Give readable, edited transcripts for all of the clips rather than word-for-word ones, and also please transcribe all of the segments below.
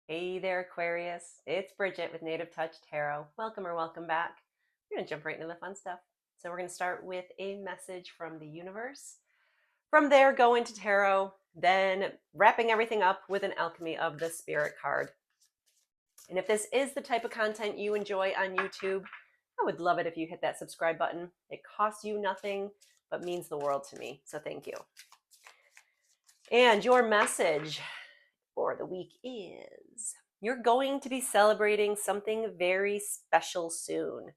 Hey there, Aquarius. It's Bridget with Native Touch Tarot. Welcome or welcome back. We're going to jump right into the fun stuff. So, we're going to start with a message from the universe. From there, go into tarot, then wrapping everything up with an Alchemy of the Spirit card. And if this is the type of content you enjoy on YouTube, I would love it if you hit that subscribe button. It costs you nothing, but means the world to me. So, thank you. And your message for the week is you're going to be celebrating something very special soon.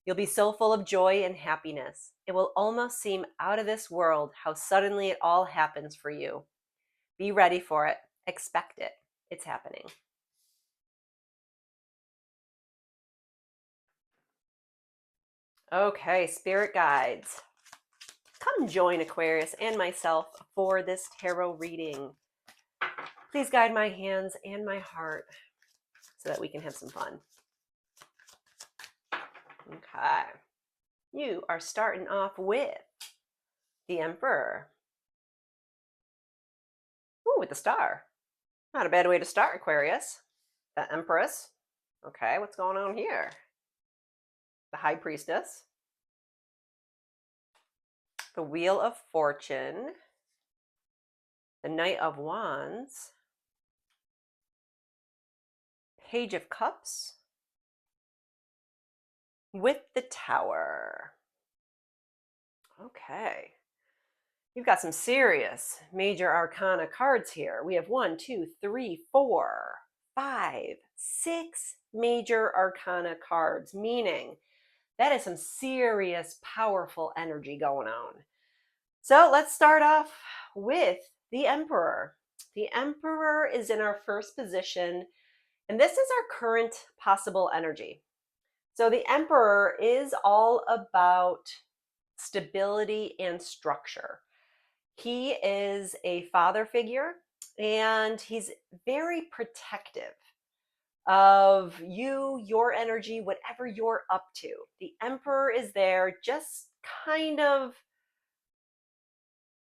You'll be so full of joy and happiness. It will almost seem out of this world how suddenly it all happens for you. Be ready for it. Expect it. It's happening. Okay, spirit guides. Come join Aquarius and myself for this tarot reading. Please guide my hands and my heart so that we can have some fun. Okay. You are starting off with the Emperor. Ooh, with the star. Not a bad way to start, Aquarius. The Empress. Okay, what's going on here? The High Priestess. The Wheel of Fortune. The Knight of Wands. Page of Cups. With the Tower. Okay. You've got some serious major arcana cards here. We have 1, 2, 3, 4, 5, 6 major arcana cards, meaning that is some serious, powerful energy going on. So let's start off with the Emperor. The Emperor is in our first position, and this is our current possible energy. So the Emperor is all about stability and structure. He is a father figure, and he's very protective of you, your energy, whatever you're up to. The Emperor is there just kind of,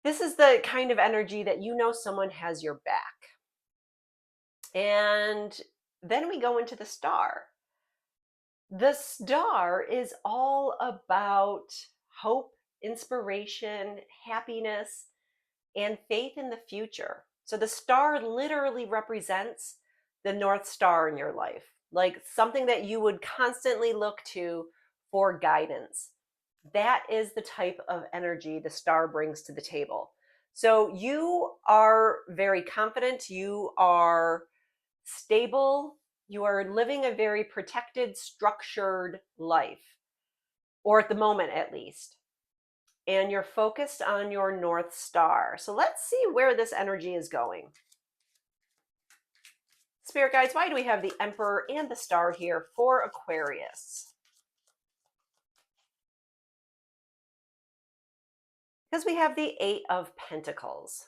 this is the kind of energy that you know someone has your back. And then we go into the Star. The Star is all about hope, inspiration, happiness, and faith in the future. So the star literally represents the North Star in your life, like something that you would constantly look to for guidance. That is the type of energy the star brings to the table. So you are very confident, you are stable, you are living a very protected, structured life, or at the moment at least. And you're focused on your North Star. So let's see where this energy is going. Spirit guides, why do we have the Emperor and the Star here for Aquarius? Because we have the Eight of Pentacles.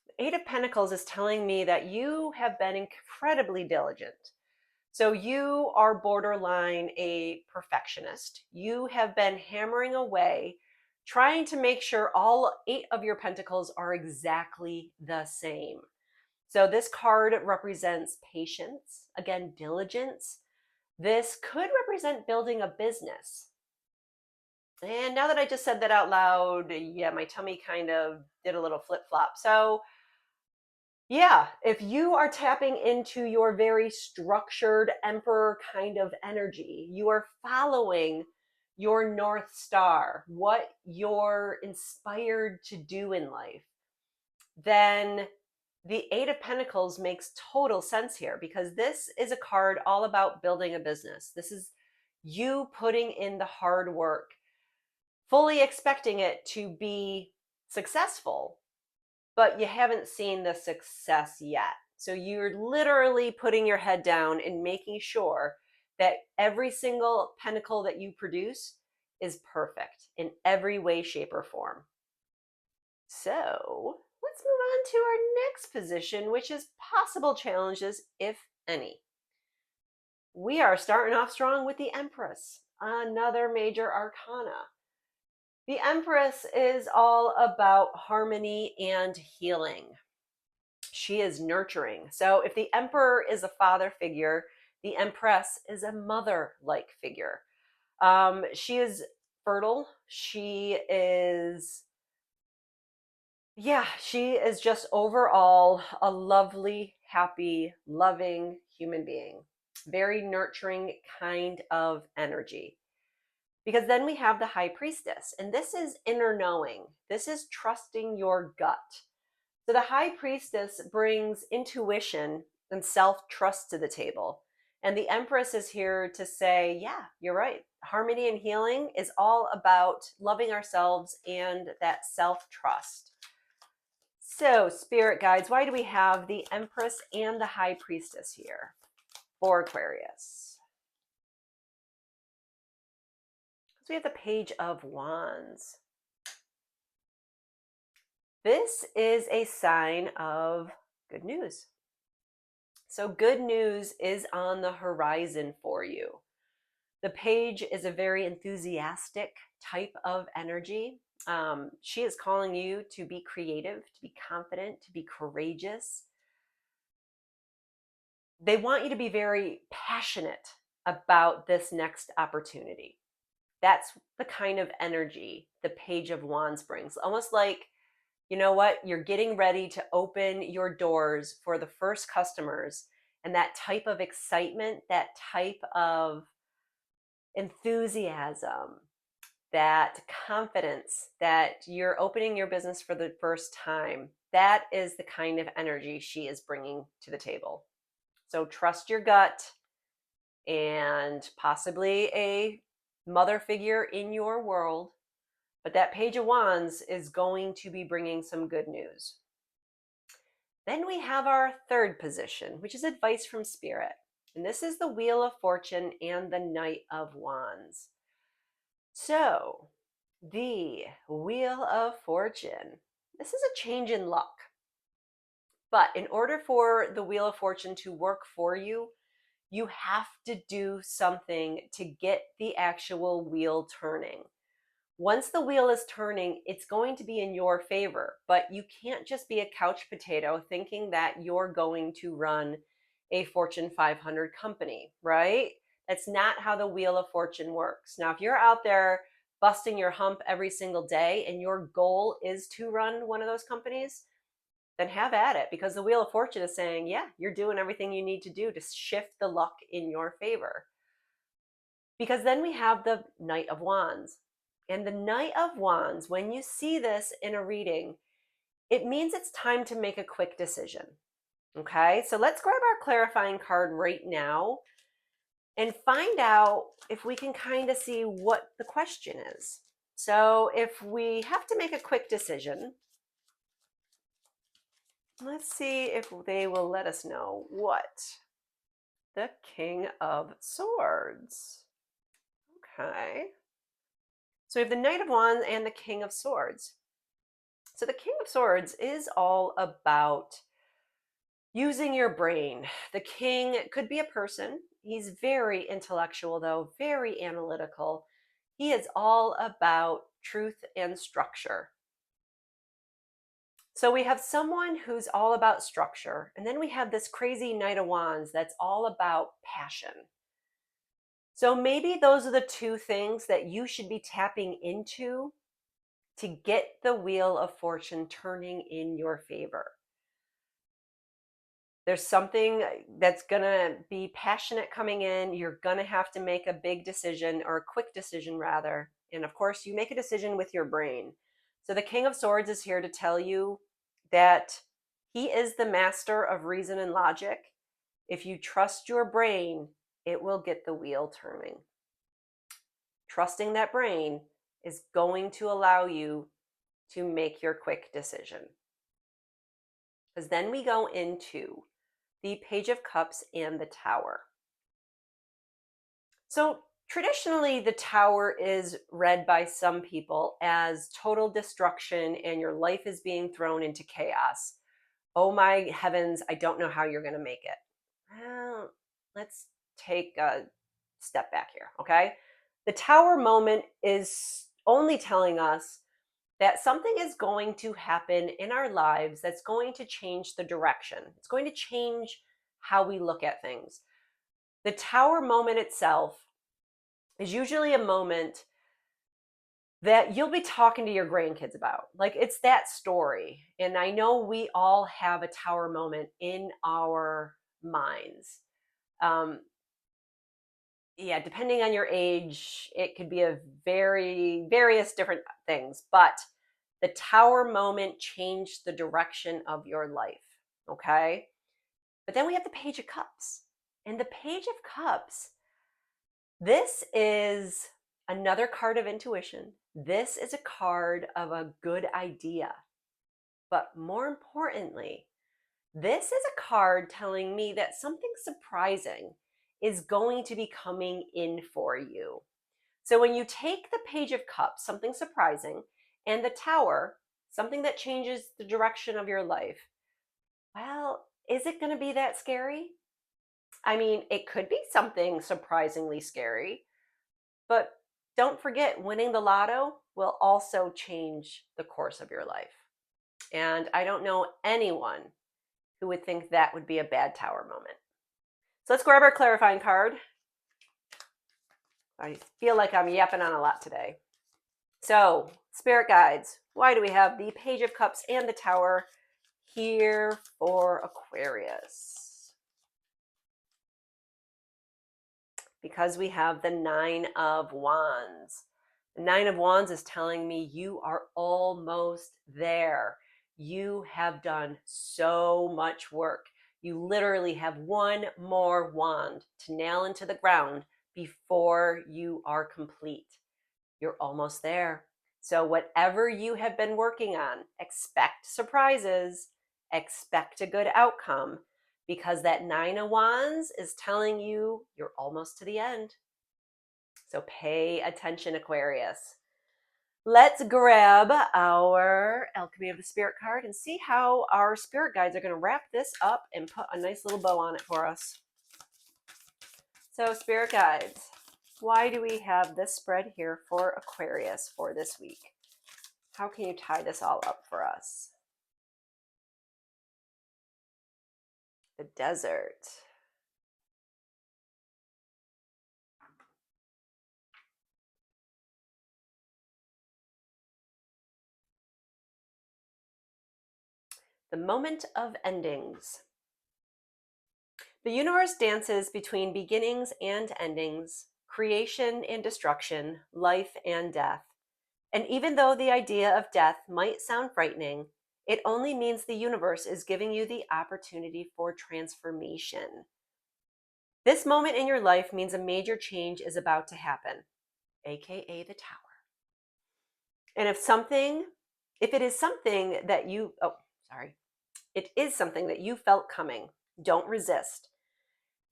The Eight of Pentacles is telling me that you have been incredibly diligent. So you are borderline a perfectionist. You have been hammering away, trying to make sure all 8 of your pentacles are exactly the same. So this card represents patience, again, diligence. This could represent building a business. And now that I just said that out loud, yeah, my tummy kind of did a little flip-flop. So yeah, if you are tapping into your very structured Emperor kind of energy, you are following your North Star, what you're inspired to do in life, then the Eight of Pentacles makes total sense here, because this is a card all about building a business. This is you putting in the hard work, fully expecting it to be successful, but you haven't seen the success yet. So you're literally putting your head down and making sure that every single pentacle that you produce is perfect in every way, shape, or form. So let's move on to our next position, which is possible challenges, if any. We are starting off strong with the Empress, another major arcana. The Empress is all about harmony and healing. She is nurturing. So if the emperor is a father figure, the empress is a mother-like figure. She is fertile. She is just overall a lovely, happy, loving human being. Very nurturing kind of energy. Because then we have the high priestess, and this is inner knowing. This is trusting your gut. So the high priestess brings intuition and self-trust to the table. And the empress is here to say, yeah, you're right. Harmony and healing is all about loving ourselves and that self-trust. So, spirit guides, why do we have the empress and the high priestess here for Aquarius? So we have the page of wands. This is a sign of good news. So good news is on the horizon for you. The page is a very enthusiastic type of energy. She is calling you to be creative, to be confident, to be courageous. They want you to be very passionate about this next opportunity. That's the kind of energy the page of wands brings. Almost like, you know what, you're getting ready to open your doors for the first customers, and that type of excitement, that type of enthusiasm, that confidence that you're opening your business for the first time, that is the kind of energy she is bringing to the table. So trust your gut, and possibly a mother figure in your world, but that page of wands is going to be bringing some good news. Then we have our third position, which is advice from spirit. And this is the Wheel of Fortune and the Knight of Wands. So, the Wheel of Fortune. This is a change in luck. But in order for the Wheel of Fortune to work for you, you have to do something to get the actual wheel turning. Once the wheel is turning, it's going to be in your favor, but you can't just be a couch potato thinking that you're going to run a Fortune 500 company, right? That's not how the Wheel of Fortune works. Now, if you're out there busting your hump every single day and your goal is to run one of those companies, then have at it, because the Wheel of Fortune is saying, yeah, you're doing everything you need to do to shift the luck in your favor. Because then we have the Knight of Wands. And the Knight of Wands, when you see this in a reading, it means it's time to make a quick decision. Okay, so let's grab our clarifying card right now and find out if we can kind of see what the question is. So if we have to make a quick decision, let's see if they will let us know what. The King of Swords. Okay. So we have the Knight of Wands and the King of Swords. So the King of Swords is all about using your brain. The king could be a person. He's very intellectual, though, very analytical. He is all about truth and structure. So we have someone who's all about structure, and then we have this crazy Knight of Wands that's all about passion. So maybe those are the two things that you should be tapping into to get the Wheel of Fortune turning in your favor. There's something that's going to be passionate coming in. You're going to have to make a big decision, or a quick decision rather. And of course, you make a decision with your brain. So the King of Swords is here to tell you that he is the master of reason and logic. If you trust your brain, it will get the wheel turning. Trusting that brain is going to allow you to make your quick decision. Because then we go into the Page of Cups and the Tower. So traditionally, the Tower is read by some people as total destruction and your life is being thrown into chaos. Oh my heavens, I don't know how you're going to make it. Well, let's take a step back here, okay? The Tower moment is only telling us that something is going to happen in our lives that's going to change the direction. It's going to change how we look at things. The tower moment itself is usually a moment that you'll be talking to your grandkids about. Like, it's that story. And I know we all have a tower moment in our minds. Yeah, depending on your age, it could be a various different things, but the tower moment changed the direction of your life. Okay. But then we have the Page of Cups. And the Page of Cups, this is another card of intuition. This is a card of a good idea. But more importantly, this is a card telling me that something surprising is going to be coming in for you. So when you take the Page of Cups, something surprising, and the Tower, something that changes the direction of your life, well, is it going to be that scary? I mean, it could be something surprisingly scary, but don't forget, winning the lotto will also change the course of your life. And I don't know anyone who would think that would be a bad tower moment. So let's grab our clarifying card. I feel like I'm yapping on a lot today. So, spirit guides, why do we have the Page of Cups and the Tower here for Aquarius? Because we have the Nine of Wands. The Nine of Wands is telling me you are almost there. You have done so much work. You literally have one more wand to nail into the ground before you are complete. You're almost there. So whatever you have been working on, expect surprises, expect a good outcome, because that Nine of Wands is telling you you're almost to the end. So pay attention, Aquarius. Let's grab our Alchemy of the Spirit card and see how our spirit guides are going to wrap this up and put a nice little bow on it for us. So, spirit guides, why do we have this spread here for Aquarius for this week? How can you tie this all up for us? The Desert. The Moment of Endings. The universe dances between beginnings and endings, creation and destruction, life and death. And even though the idea of death might sound frightening, it only means the universe is giving you the opportunity for transformation. This moment in your life means a major change is about to happen, aka the Tower. And if it is something that it is something that you felt coming, don't resist.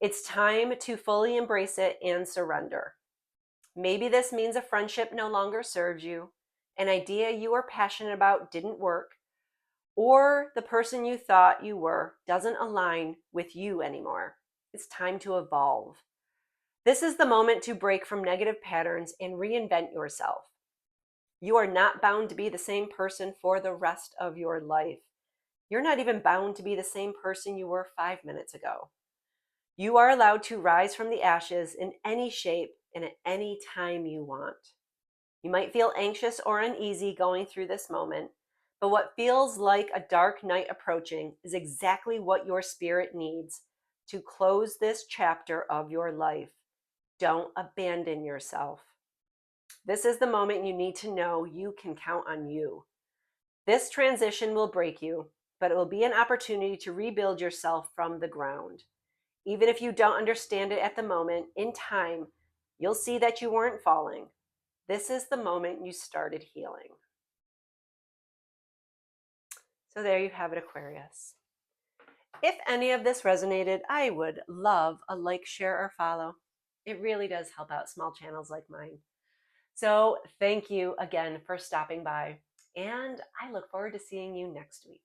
It's time to fully embrace it and surrender. Maybe this means a friendship no longer serves you, an idea you were passionate about didn't work, or the person you thought you were doesn't align with you anymore. It's time to evolve. This is the moment to break from negative patterns and reinvent yourself. You are not bound to be the same person for the rest of your life. You're not even bound to be the same person you were 5 minutes ago. You are allowed to rise from the ashes in any shape and at any time you want. You might feel anxious or uneasy going through this moment, but what feels like a dark night approaching is exactly what your spirit needs to close this chapter of your life. Don't abandon yourself. This is the moment you need to know you can count on you. This transition will break you, but it will be an opportunity to rebuild yourself from the ground. Even if you don't understand it at the moment, in time, you'll see that you weren't falling. This is the moment you started healing. So there you have it, Aquarius. If any of this resonated, I would love a like, share, or follow. It really does help out small channels like mine. So thank you again for stopping by, and I look forward to seeing you next week.